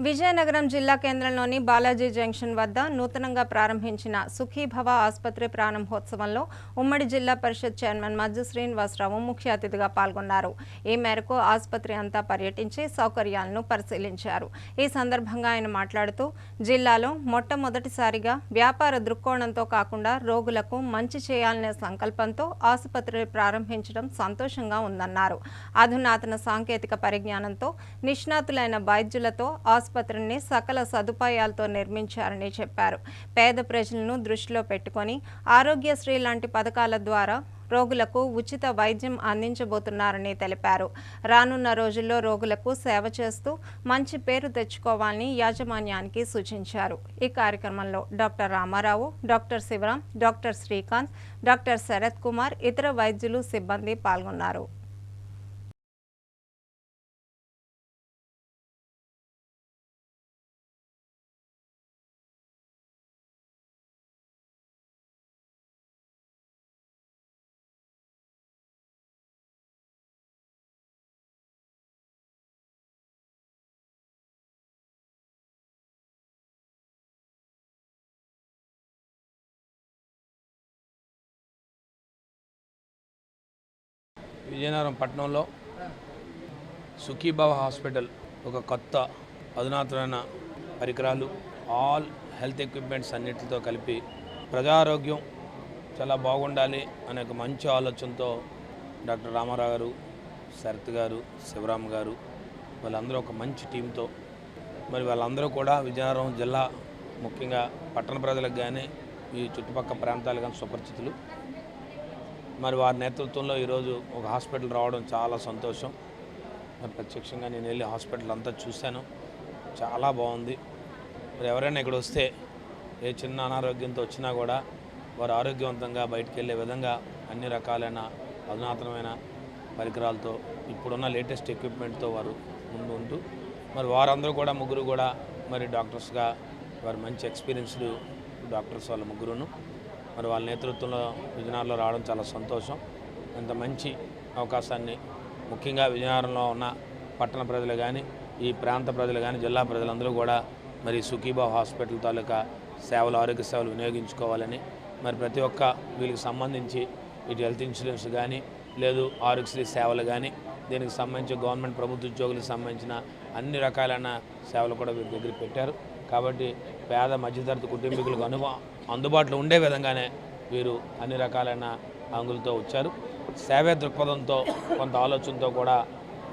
విజయనగరం జిల్లా కేంద్రంలోని బాలాజీ జంక్షన్ వద్ద నూతనంగా ప్రారంభించిన సుఖీభవ ఆసుపత్రి ప్రారంభోత్సవంలో ఉమ్మడి జిల్లా పరిషత్ చైర్మన్ మజ్జు శ్రీనివాసరావు ముఖ్య అతిథిగా పాల్గొన్నారు. ఈ మేరకు ఆసుపత్రి అంతా పర్యటించి సౌకర్యాలను పరిశీలించారు. ఈ సందర్భంగా ఆయన మాట్లాడుతూ జిల్లాలో మొట్టమొదటిసారిగా వ్యాపార దృక్కోణంతో కాకుండా రోగులకు మంచి చేయాలనే సంకల్పంతో ఆసుపత్రి ప్రారంభించడం సంతోషంగా ఉందన్నారు. అధునాతన సాంకేతిక పరిజ్ఞానంతో నిష్ణాతులైన వైద్యులతో ఆసుపత్రిని సకల సదుపాయాలతో నిర్మించారని చెప్పారు. పేద ప్రజలను దృష్టిలో పెట్టుకొని ఆరోగ్యశ్రీ లాంటి పథకాల ద్వారా రోగులకు ఉచిత వైద్యం అందించబోతున్నారని తెలిపారు. రానున్న రోజుల్లో రోగులకు సేవ చేస్తూ మంచి పేరు తెచ్చుకోవాలని యాజమాన్యానికి సూచించారు. ఈ కార్యక్రమంలో doctor Ramarao, doctor Sivaram, doctor Srikanth, doctor Sarath Kumar, ఇతర వైద్యులు, సిబ్బంది పాల్గొన్నారు. విజయనగరం పట్టణంలో సుఖీభవ హాస్పిటల్ ఒక కొత్త అధునాతన పరికరాలు, ఆల్ హెల్త్ ఎక్విప్మెంట్స్ అన్నిటితో కలిపి ప్రజారోగ్యం చాలా బాగుండాలి అనే ఒక మంచి ఆలోచనతో డాక్టర్ రామారావు గారు, శరత్ గారు, శివరామ్ గారు వాళ్ళందరూ ఒక మంచి టీంతో మరి వాళ్ళందరూ కూడా విజయనగరం జిల్లా ముఖ్యంగా పట్టణ ప్రజలకు కానీ ఈ చుట్టుపక్కల ప్రాంతాలు కానీ సుపరిచితులు. మరి వారి నేతృత్వంలో ఈరోజు ఒక హాస్పిటల్ రావడం చాలా సంతోషం. మరి ప్రత్యక్షంగా నేను వెళ్ళి హాస్పిటల్ అంతా చూశాను, చాలా బాగుంది. మరి ఎవరైనా ఇక్కడ వస్తే ఏ చిన్న అనారోగ్యంతో వచ్చినా కూడా వారు ఆరోగ్యవంతంగా బయటికి వెళ్ళే విధంగా అన్ని రకాలైన అధునాతనమైన పరికరాలతో ఇప్పుడున్న లేటెస్ట్ ఎక్విప్మెంట్తో వారు ముందు ఉంటూ మరి వారందరూ కూడా ముగ్గురు కూడా మరి డాక్టర్స్గా వారు మంచి ఎక్స్పీరియన్స్డ్ డాక్టర్స్ వాళ్ళ ముగ్గురును మరి వాళ్ళ నేతృత్వంలో విజయనగరంలో రావడం చాలా సంతోషం. ఇంత మంచి అవకాశాన్ని ముఖ్యంగా విజయనగరంలో ఉన్న పట్టణ ప్రజలు కానీ ఈ ప్రాంత ప్రజలు కానీ జిల్లా ప్రజలందరూ కూడా మరి సుఖీభవ హాస్పిటల్ తాలూకా సేవలు, ఆరోగ్య సేవలు వినియోగించుకోవాలని మరి ప్రతి ఒక్క వీళ్ళకి సంబంధించి ఇటు హెల్త్ ఇన్సూరెన్స్ కానీ లేదు ఆరోగ్యశ్రీ సేవలు కానీ దీనికి సంబంధించి గవర్నమెంట్ ప్రభుత్వ ఉద్యోగులకు సంబంధించిన అన్ని రకాలైన సేవలు కూడా వీరి దగ్గర పెట్టారు. కాబట్టి పేద మధ్యతరగతి కుటుంబీకులకు అందుబాటులో ఉండే విధంగానే వీరు అన్ని రకాలైన అంగులతో వచ్చారు. సేవా దృక్పథంతో కొంత ఆలోచనతో కూడా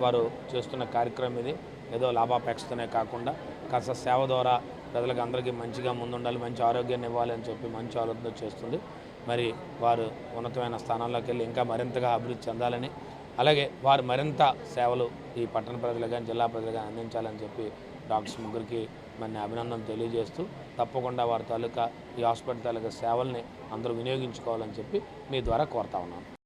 వారు చేస్తున్న కార్యక్రమం ఇది. ఏదో లాభాపేక్షతోనే కాకుండా కాస్త సేవ ద్వారా ప్రజలకు అందరికీ మంచిగా ముందుండాలి, మంచి ఆరోగ్యాన్ని ఇవ్వాలి అని చెప్పి మంచి ఆలోచనతో చేస్తుంది. మరి వారు ఉన్నతమైన స్థానాల్లోకి వెళ్ళి ఇంకా మరింతగా అభివృద్ధి చెందాలని, అలాగే వారు మరింత సేవలు ఈ పట్టణ ప్రజలు కానీ జిల్లా ప్రజలు కానీ అందించాలని చెప్పి డాక్టర్స్ ముగ్గురికి మన అభినందనలు తెలియజేస్తూ తప్పకుండా వారి తాలూకా ఈ హాస్పిటల్ తాలూకా సేవల్ని అందరూ వినియోగించుకోవాలని చెప్పి మీ ద్వారా కోరుతా ఉన్నాను.